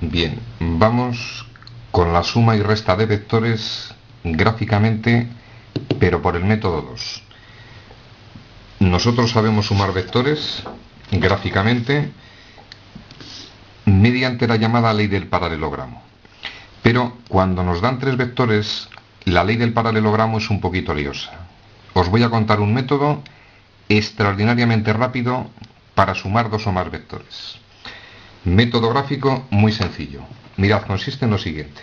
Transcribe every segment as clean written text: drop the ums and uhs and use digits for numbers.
Bien, vamos con la suma y resta de vectores gráficamente, pero por el método 2. Nosotros sabemos sumar vectores gráficamente mediante la llamada ley del paralelogramo. Pero cuando nos dan tres vectores, la ley del paralelogramo es un poquito liosa. Os voy a contar un método extraordinariamente rápido para sumar dos o más vectores. Método gráfico muy sencillo. Mirad, consiste en lo siguiente.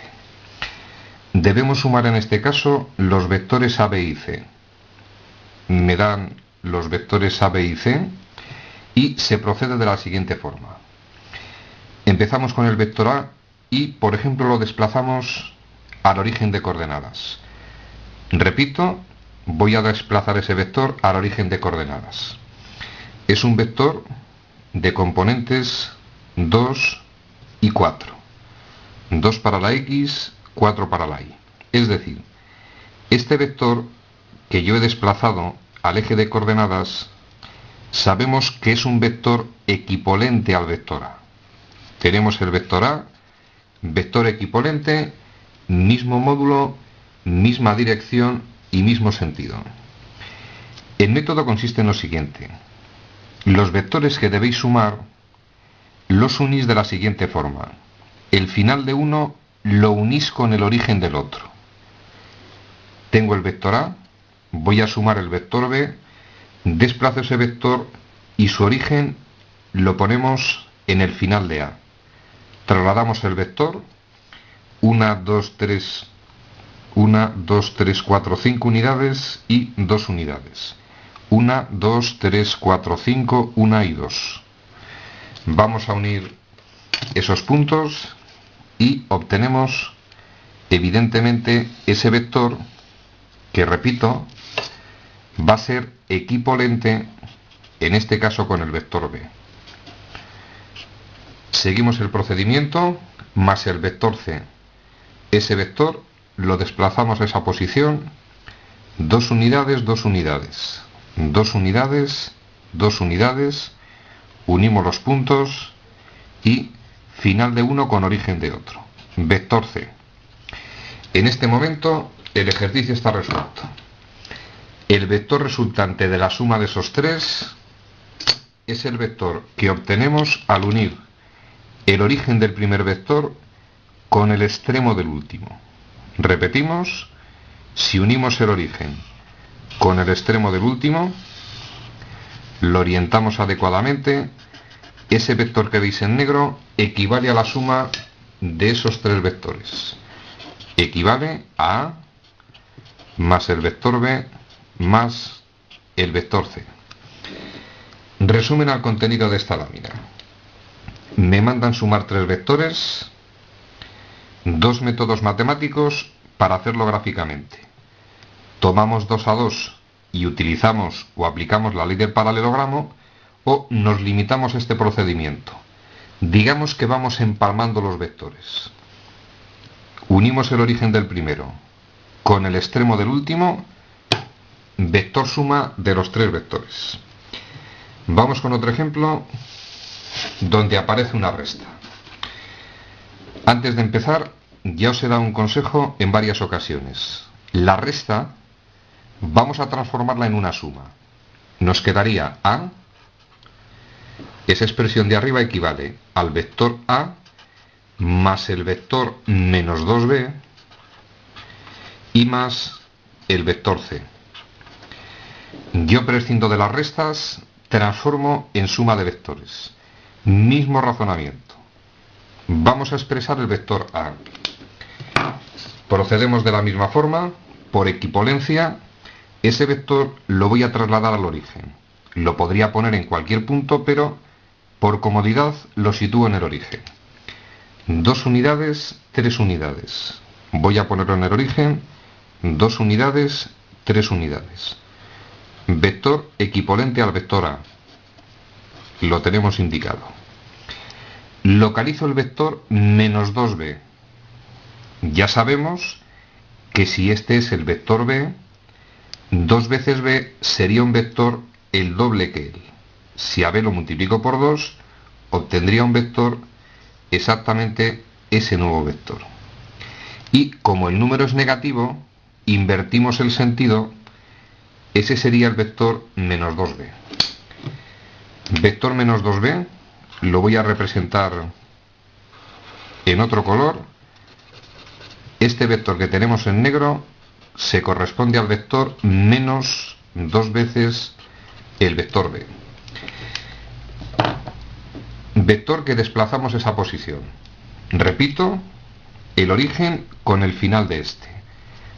Debemos sumar en este caso los vectores A, B y C. Me dan los vectores A, B y C y se procede de la siguiente forma. Empezamos con el vector A y, por ejemplo, lo desplazamos al origen de coordenadas. Repito, voy a desplazar ese vector al origen de coordenadas. Es un vector de componentes 2 y 4. 2 para la X, 4 para la Y. Es decir, este vector que yo he desplazado al eje de coordenadas, sabemos que es un vector equipolente al vector A. Tenemos el vector A, vector equipolente, mismo módulo, misma dirección y mismo sentido. El método consiste en lo siguiente. Los vectores que debéis sumar los unís de la siguiente forma. El final de uno lo unís con el origen del otro. Tengo el vector A, voy a sumar el vector B, desplazo ese vector y su origen lo ponemos en el final de A. Trasladamos el vector, 1, 2, 3, 4, 5 unidades y 2 unidades. 1, 2, 3, 4, 5, 1 y 2. Vamos a unir esos puntos y obtenemos evidentemente ese vector que, repito, va a ser equipolente en este caso con el vector B. Seguimos el procedimiento más el vector C. Ese vector lo desplazamos a esa posición, 2 unidades, 2 unidades, 2 unidades, 2 unidades, unimos los puntos y final de uno con origen de otro. Vector C. En este momento el ejercicio está resuelto. El vector resultante de la suma de esos tres es el vector que obtenemos al unir el origen del primer vector con el extremo del último. Repetimos, si unimos el origen con el extremo del último, lo orientamos adecuadamente, ese vector que veis en negro equivale a la suma de esos tres vectores. Equivale a A más el vector B más el vector C. Resumen al contenido de esta lámina. Me mandan sumar tres vectores, dos métodos matemáticos para hacerlo gráficamente. Tomamos 2 a 2 y utilizamos o aplicamos la ley del paralelogramo, o nos limitamos a este procedimiento. Digamos que vamos empalmando los vectores. Unimos el origen del primero con el extremo del último, vector suma de los tres vectores. Vamos con otro ejemplo donde aparece una resta. Antes de empezar, ya os he dado un consejo en varias ocasiones. La resta vamos a transformarla en una suma. Nos quedaría A, esa expresión de arriba equivale al vector A más el vector menos 2B y más el vector C. Yo prescindo de las restas, transformo en suma de vectores. Mismo razonamiento. Vamos a expresar el vector A. Procedemos de la misma forma, por equipolencia, ese vector lo voy a trasladar al origen. Lo podría poner en cualquier punto, pero por comodidad lo sitúo en el origen. 2 unidades, 3 unidades. Voy a ponerlo en el origen, 2 unidades, 3 unidades. Vector equipolente al vector A. Lo tenemos indicado. Localizo el vector menos 2B. Ya sabemos que si este es el vector B, 2 veces B sería un vector el doble que él. Si a B lo multiplico por 2, obtendría un vector exactamente ese nuevo vector. Y como el número es negativo, invertimos el sentido, ese sería el vector menos 2b. Vector menos 2b lo voy a representar en otro color. Este vector que tenemos en negro se corresponde al vector menos 2 veces el vector b. Vector que desplazamos esa posición. Repito, el origen con el final de este.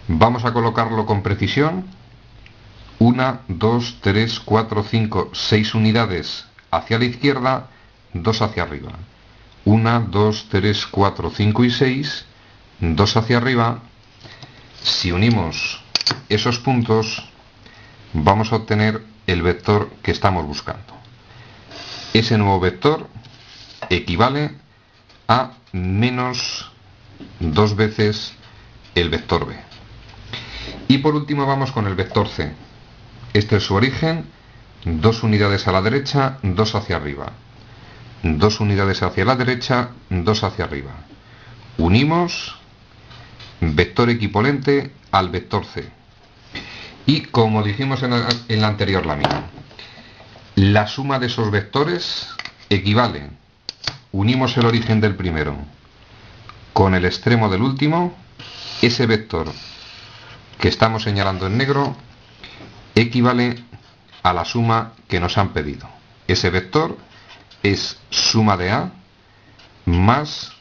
Vamos a colocarlo con precisión. 1, 2, 3, 4, 5, 6 unidades hacia la izquierda, 2 hacia arriba. 1, 2, 3, 4, 5 y 6, 2 hacia arriba. Si unimos esos puntos, vamos a obtener el vector que estamos buscando. Ese nuevo vector equivale a menos 2 veces el vector b. Y por último vamos con el vector c. Este es su origen, 2 unidades a la derecha, 2 hacia arriba. 2 unidades hacia la derecha, 2 hacia arriba. Unimos vector equivalente al vector c. Y como dijimos en la anterior lámina, la suma de esos vectores equivale, unimos el origen del primero con el extremo del último, ese vector que estamos señalando en negro equivale a la suma que nos han pedido. Ese vector es suma de A más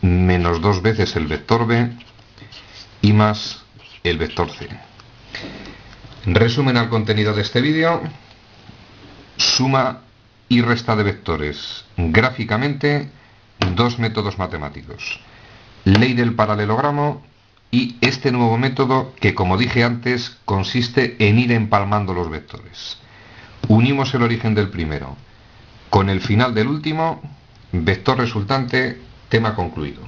menos 2 veces el vector B y más el vector C. Resumen al contenido de este vídeo: suma y resta de vectores. Gráficamente, dos métodos matemáticos: ley del paralelogramo y este nuevo método que, como dije antes, consiste en ir empalmando los vectores. Unimos el origen del primero con el final del último, vector resultante, tema concluido.